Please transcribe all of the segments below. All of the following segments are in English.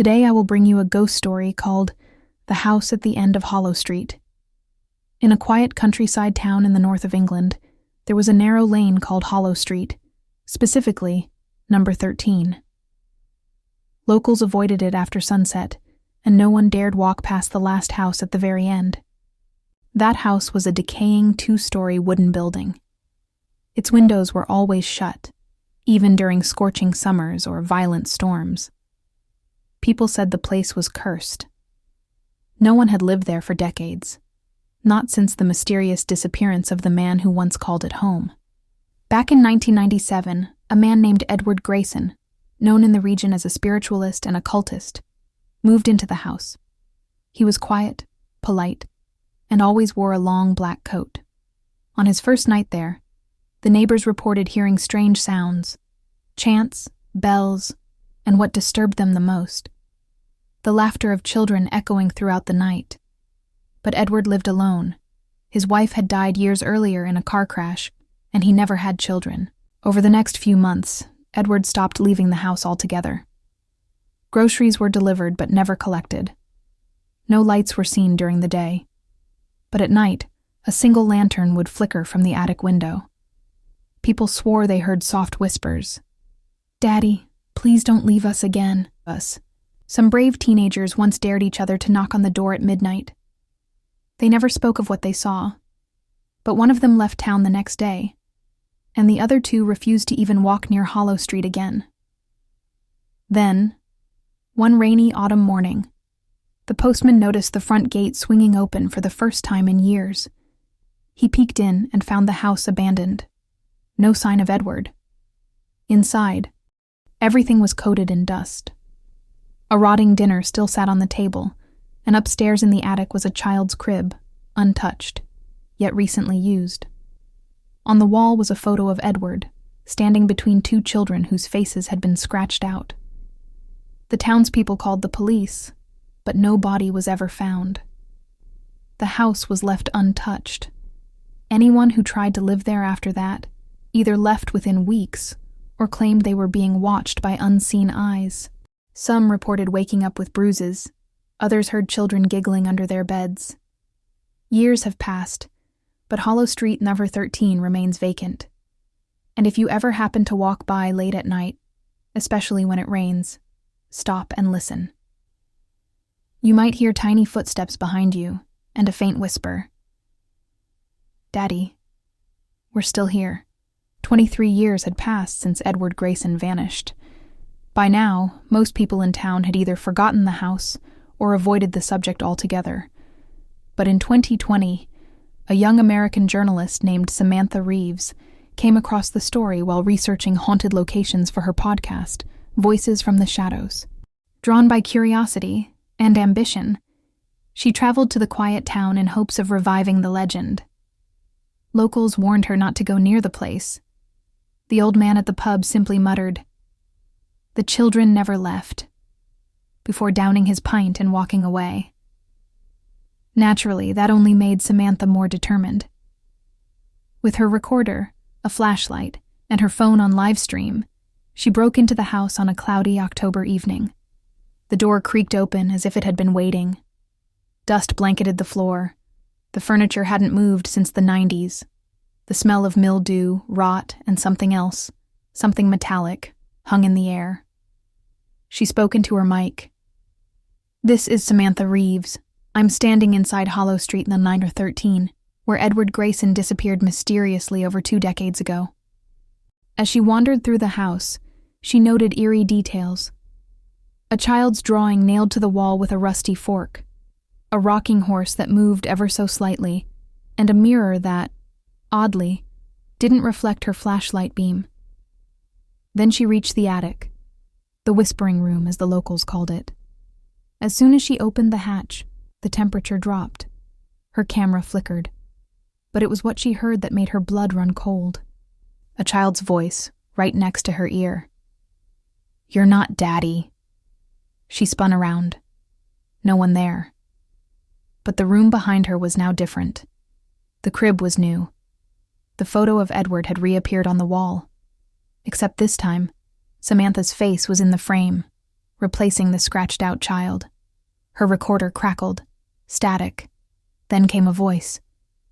Today I will bring you a ghost story called The House at the End of Hollow Street. In a quiet countryside town in the north of England, there was a narrow lane called Hollow Street, specifically number 13. Locals avoided it after sunset, and no one dared walk past the last house at the very end. That house was a decaying 2-story wooden building. Its windows were always shut, even during scorching summers or violent storms. People said the place was cursed. No one had lived there for decades, not since the mysterious disappearance of the man who once called it home. Back in 1997, a man named Edward Grayson, known in the region as a spiritualist and occultist, moved into the house. He was quiet, polite, and always wore a long black coat. On his first night there, the neighbors reported hearing strange sounds, chants, bells, and what disturbed them the most, the laughter of children echoing throughout the night. But Edward lived alone. His wife had died years earlier in a car crash, and he never had children. Over the next few months, Edward stopped leaving the house altogether. Groceries were delivered but never collected. No lights were seen during the day. But at night, a single lantern would flicker from the attic window. People swore they heard soft whispers. "Daddy, please don't leave us again." Some brave teenagers once dared each other to knock on the door at midnight. They never spoke of what they saw, but one of them left town the next day, and the other two refused to even walk near Hollow Street again. Then, one rainy autumn morning, the postman noticed the front gate swinging open for the first time in years. He peeked in and found the house abandoned. No sign of Edward. Inside, everything was coated in dust. A rotting dinner still sat on the table, and upstairs in the attic was a child's crib, untouched, yet recently used. On the wall was a photo of Edward, standing between two children whose faces had been scratched out. The townspeople called the police, but no body was ever found. The house was left untouched. Anyone who tried to live there after that either left within weeks or claimed they were being watched by unseen eyes. Some reported waking up with bruises. Others heard children giggling under their beds. Years have passed, but Hollow Street number 13 remains vacant. And if you ever happen to walk by late at night, especially when it rains, stop and listen. You might hear tiny footsteps behind you and a faint whisper. "Daddy, we're still here." 23 years had passed since Edward Grayson vanished. By now, most people in town had either forgotten the house or avoided the subject altogether. But in 2020, a young American journalist named Samantha Reeves came across the story while researching haunted locations for her podcast, Voices from the Shadows. Drawn by curiosity and ambition, she traveled to the quiet town in hopes of reviving the legend. Locals warned her not to go near the place. The old man at the pub simply muttered, "The children never left," before downing his pint and walking away. Naturally, that only made Samantha more determined. With her recorder, a flashlight, and her phone on live stream, she broke into the house on a cloudy October evening. The door creaked open as if it had been waiting. Dust blanketed the floor. The furniture hadn't moved since the 90s. The smell of mildew, rot, and something else, something metallic, hung in the air. She spoke into her mic. "This is Samantha Reeves. I'm standing inside Hollow Street in the 9 or 13, where Edward Grayson disappeared mysteriously over 2 decades ago." As she wandered through the house, she noted eerie details. A child's drawing nailed to the wall with a rusty fork, a rocking horse that moved ever so slightly, and a mirror that, oddly, didn't reflect her flashlight beam. Then she reached the attic, the whispering room as the locals called it. As soon as she opened the hatch, the temperature dropped. Her camera flickered. But it was what she heard that made her blood run cold. A child's voice, right next to her ear. "You're not Daddy." She spun around. No one there. But the room behind her was now different. The crib was new. The photo of Edward had reappeared on the wall. Except this time, Samantha's face was in the frame, replacing the scratched-out child. Her recorder crackled. Static. Then came a voice.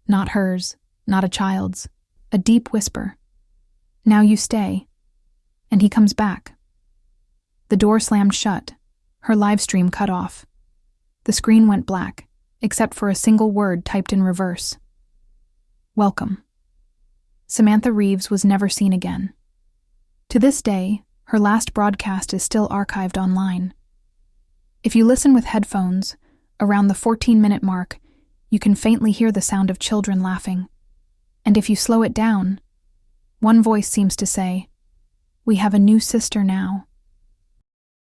Not hers, not a child's. A deep whisper. "Now you stay." And he comes back. The door slammed shut. Her live stream cut off. The screen went black, except for a single word typed in reverse. Welcome. Samantha Reeves was never seen again. To this day, her last broadcast is still archived online. If you listen with headphones, around the 14-minute mark, you can faintly hear the sound of children laughing. And if you slow it down, one voice seems to say, "We have a new sister now."